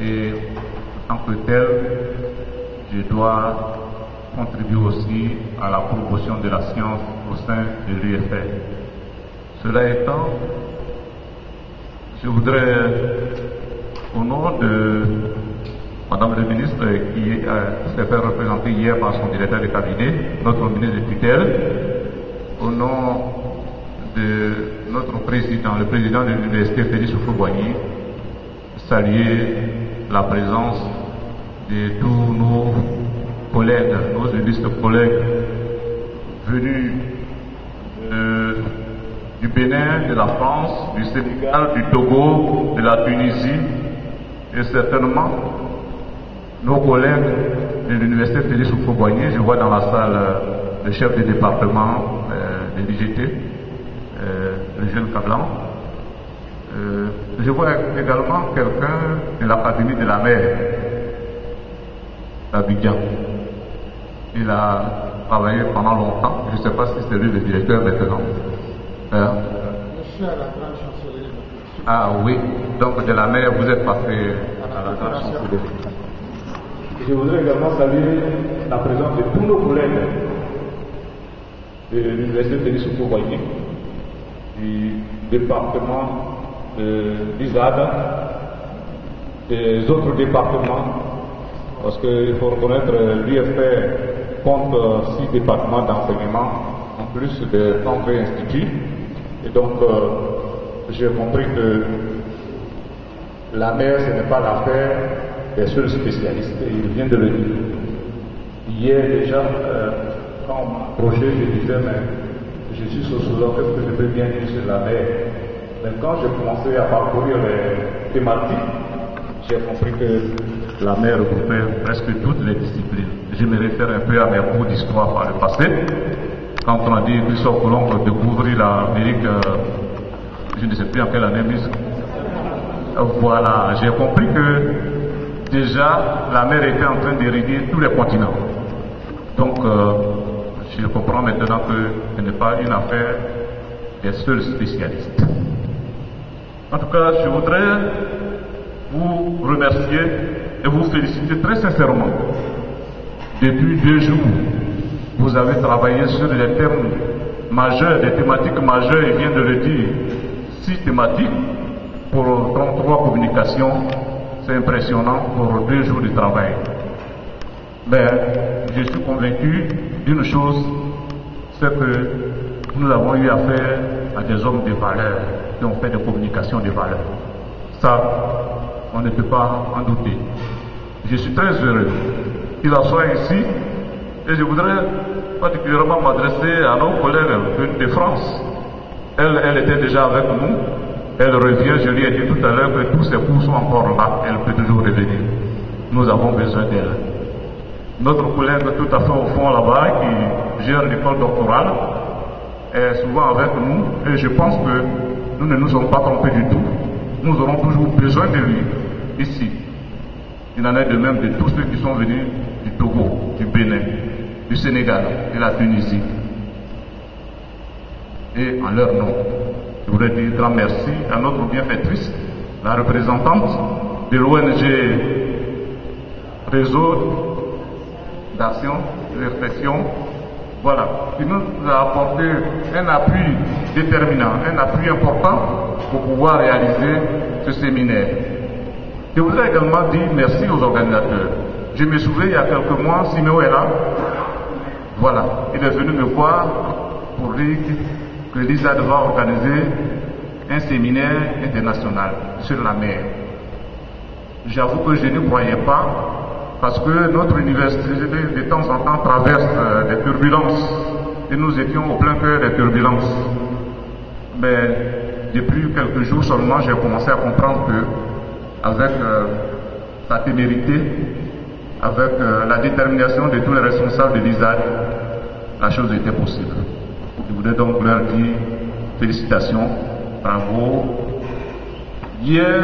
Et en tant que tel, je dois contribuer aussi à la promotion de la science au sein de l'UFR. Cela étant, je voudrais, au nom de Madame le ministre qui s'est fait représenter hier par son directeur de cabinet, notre ministre de tutelle, au nom de notre président, le président de l'université Félix Houphouët-Boigny, saluer la présence de tous nos collègues, nos illustres collègues venus du Bénin, de la France, du Sénégal, du Togo, de la Tunisie et certainement nos collègues de l'université Félix Houphouët-Boigny. Je vois dans la salle le chef du département de l'IGT, le jeune Kablan. Je vois également quelqu'un de l'Académie de la mer d'Abidjan. Il a travaillé pendant longtemps. Je ne sais pas si c'est lui le directeur maintenant. Monsieur à la grande chancellerie. Ah oui, donc de la mer, vous êtes passé à la grande chancellerie. Je voudrais également saluer la présence de tous nos collègues de l'université Félix Houphouët-Boigny, du département d'ISAD, des autres départements, parce qu'il faut reconnaître l'UFR compte 6 départements d'enseignement, en plus de 30 instituts. Et donc, j'ai compris que la mer, ce n'est pas l'affaire des seuls spécialistes, il vient de le dire. Hier déjà, quand on m'a approché, je disais, mais je suis sociologue, qu'est-ce que je peux bien dire sur la mer? Mais quand j'ai commencé à parcourir les thématiques, j'ai compris que la mer regroupait presque toutes les disciplines. Je me réfère un peu à mes cours d'histoire par le passé. Quand on a dit que Christophe Colomb découvrit l'Amérique, je ne sais plus en quelle année, mais voilà, j'ai compris que déjà la mer était en train d'éradier tous les continents. Donc, je comprends maintenant que ce n'est pas une affaire des seuls spécialistes. En tout cas, je voudrais vous remercier et vous féliciter très sincèrement. Depuis 2 jours, vous avez travaillé sur des thèmes majeurs, des thématiques majeures, il vient de le dire, 6 thématiques pour 33 communications. C'est impressionnant pour 2 jours de travail. Mais je suis convaincu d'une chose, c'est que nous avons eu affaire à des hommes de valeur qui ont fait des communications de valeur. Ça, on ne peut pas en douter. Je suis très heureux qu'il en soit ici et je voudrais particulièrement m'adresser à nos collègues venus de France. Elle était déjà avec nous. Elle revient, je lui ai dit tout à l'heure que tous ses cours sont encore là. Elle peut toujours revenir. Nous avons besoin d'elle. Notre collègue tout à fait au fond là-bas qui gère l'école doctorale est souvent avec nous et je pense que nous ne nous sommes pas trompés du tout. Nous aurons toujours besoin de lui ici. Il en est de même de tous ceux qui sont venus du Togo, du Bénin, du Sénégal, de la Tunisie. Et en leur nom, je voudrais dire grand merci à notre bienfaitrice, la représentante de l'ONG Réseau d'action, de réflexion, voilà, qui nous a apporté un appui déterminant, un appui important pour pouvoir réaliser ce séminaire. Je voudrais également dire merci aux organisateurs. Je me souviens il y a quelques mois, Siméo est là, voilà, il est venu me voir pour dire que l'ISAD va organiser un séminaire international sur la mer. J'avoue que je ne croyais pas, parce que notre université de temps en temps traverse des turbulences et nous étions au plein cœur des turbulences. Mais depuis quelques jours seulement, j'ai commencé à comprendre que avec sa témérité, avec la détermination de tous les responsables de l'ISAD, la chose était possible. Je voudrais donc leur dire félicitations, bravo. Hier,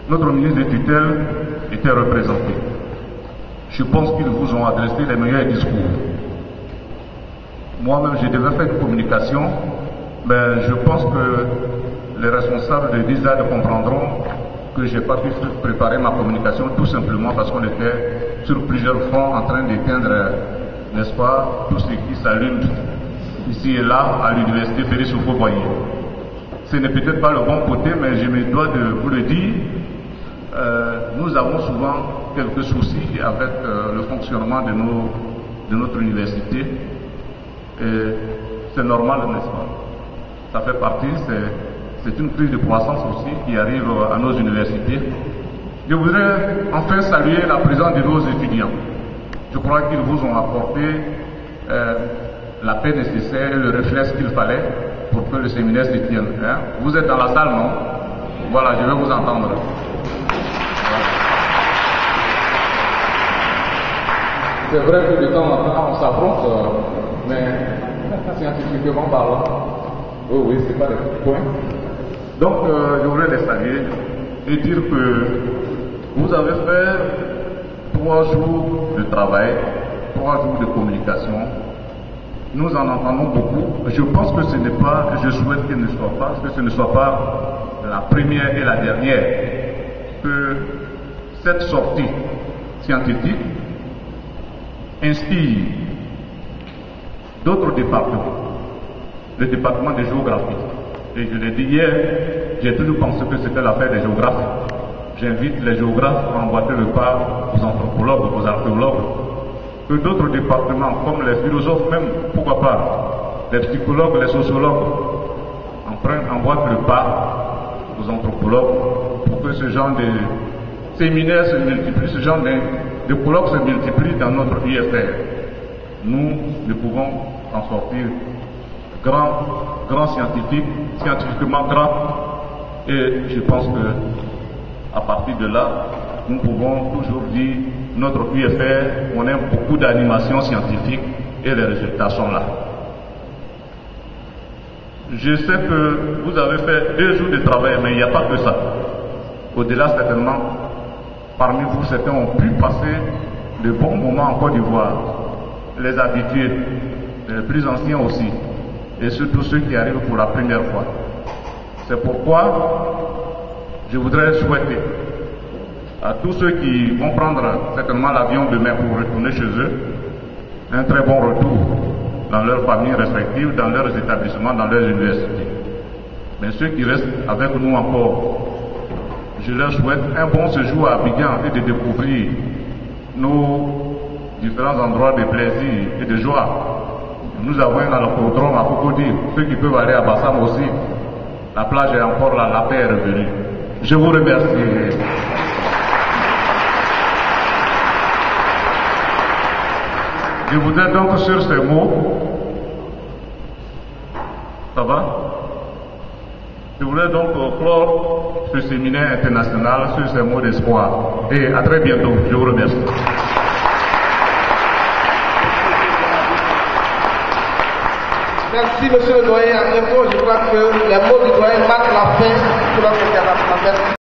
notre ministre de tutelle était représenté. Je pense qu'ils vous ont adressé les meilleurs discours. Moi-même, je devais faire une communication, mais je pense que les responsables de l'ISAD comprendront que j'ai pas pu préparer ma communication tout simplement parce qu'on était sur plusieurs fronts en train d'éteindre, n'est-ce pas, tout ce qui s'allume ici et là à l'université Félix Houphouët-Boigny. Ce n'est peut-être pas le bon côté, mais je me dois de vous le dire. Nous avons souvent quelques soucis avec le fonctionnement de notre université. Et c'est normal, n'est-ce pas? Ça fait partie, c'est une crise de croissance aussi qui arrive à nos universités. Je voudrais enfin saluer la présence de nos étudiants. Je crois qu'ils vous ont apporté la paix nécessaire et le réflexe qu'il fallait pour que le séminaire se tienne. Hein? Vous êtes dans la salle, non? Voilà, je vais vous entendre. C'est vrai que de temps en temps on s'affronte, mais scientifiquement parlant, oui, c'est pas le point. Donc, je voudrais les saluer et dire que vous avez fait 3 jours de travail, 3 jours de communication. Nous en entendons beaucoup. Je pense que ce n'est pas, je souhaite que ce ne soit pas la première et la dernière, que cette sortie scientifique inspire d'autres départements, le département de géographie. Et je l'ai dit hier, j'ai toujours pensé que c'était l'affaire des géographes. J'invite les géographes à emboîter le pas aux anthropologues, aux archéologues, que d'autres départements, comme les philosophes même, pourquoi pas, les psychologues, les sociologues, emboîtent le pas aux anthropologues pour que ce genre de séminaires se multiplient, ce genre de colloques se multiplient dans notre IFR. Nous pouvons en sortir grand scientifique, scientifiquement grand, et je pense que à partir de là, nous pouvons toujours dire notre UFR, on aime beaucoup d'animation scientifique et les résultats sont là. Je sais que vous avez fait 2 jours de travail, mais il n'y a pas que ça. Au-delà, certainement, parmi vous, certains ont pu passer de bons moments en Côte d'Ivoire. Les habitués, les plus anciens aussi, et surtout ceux qui arrivent pour la première fois. C'est pourquoi je voudrais souhaiter à tous ceux qui vont prendre certainement l'avion demain pour retourner chez eux, un très bon retour dans leurs familles respectives, dans leurs établissements, dans leurs universités. Mais ceux qui restent avec nous encore, je leur souhaite un bon séjour à Abidjan et de découvrir nos différents endroits de plaisir et de joie. Nous avons un alcodrome à Cocody, ceux qui peuvent aller à Bassam aussi. La plage est encore là, la paix est revenue. Je vous remercie. Je voudrais donc sur ces mots, ça va? Je voudrais donc clore ce séminaire international sur ces mots d'espoir. Et à très bientôt, je vous remercie. Merci, monsieur le doyen. En même temps, je crois que les mots du doyen marquent la fin de notre intervention.